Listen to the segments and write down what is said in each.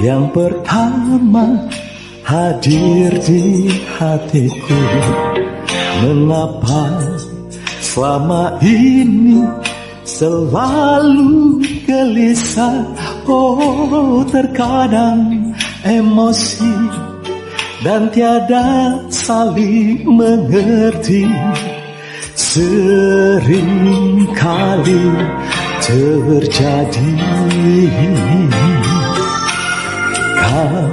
yang pertama hadir di hatiku. Mengapa selama ini selalu gelisah? Oh, terkadang emosi dan tiada saling mengerti. Sering kali terjadi. Kau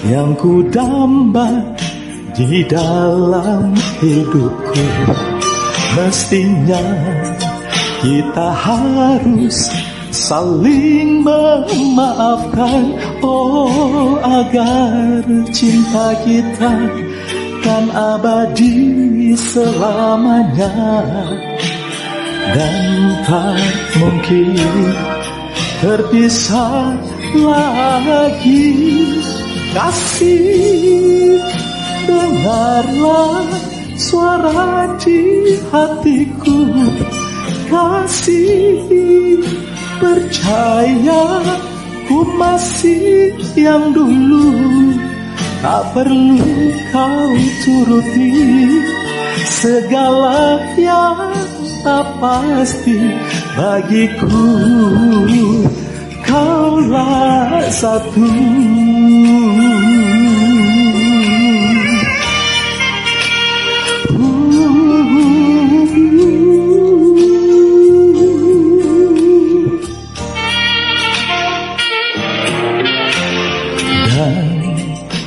yang ku damba di dalam hidupku, mestinya kita harus saling memaafkan. Oh, agar cinta kita kan abadi selamanya, dan tak mungkin terpisah lagi. Kasih, dengarlah suara di hatiku. Kasih, percaya ku masih yang dulu. Tak perlu kau turuti segala yang tak pasti bagiku. Kaulah satu.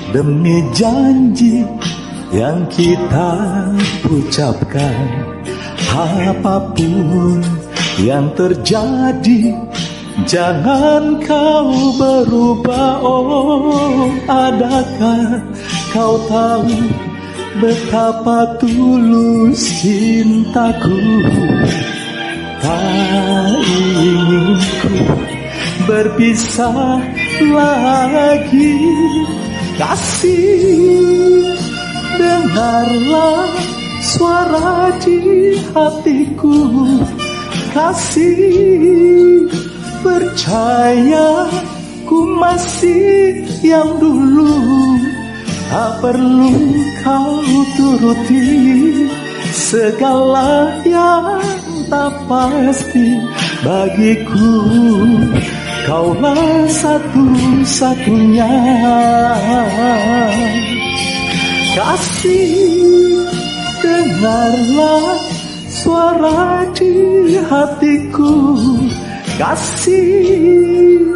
Demi janji yang kita ucapkan, apapun yang terjadi, jangan kau berubah. Oh, adakah kau tahu betapa tulus cintaku? Tak ingin ku berpisah lagi. Kasih, dengarlah suara di hatiku. Kasih, percaya ku masih yang dulu. Tak perlu kau turuti segala yang tak pasti bagiku. Kaulah satu-satunya. Kasih, dengarlah suara di hatiku. Kasih,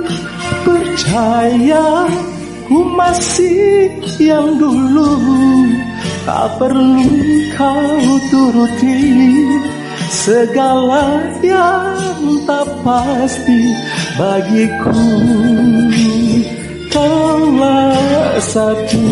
percaya ku masih yang dulu. Tak perlu kau turuti segala yang tak pasti bagiku. Kaulah satu.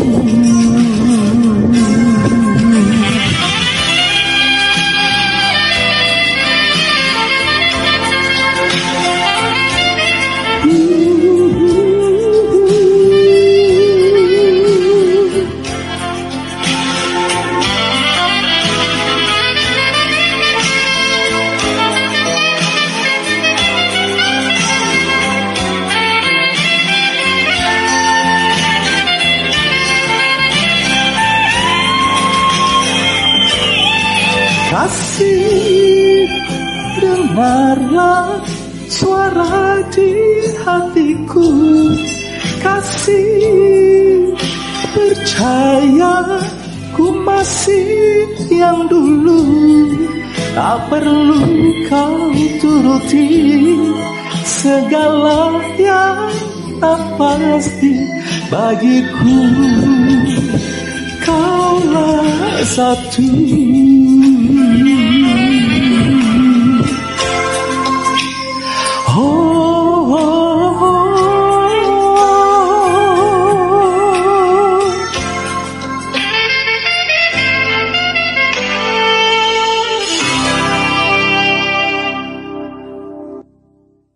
Kasih, dengarlah suara di hatiku. Kasih, percaya ku masih yang dulu. Tak perlu kau turuti segala yang tak pasti bagiku. Kaulah satu.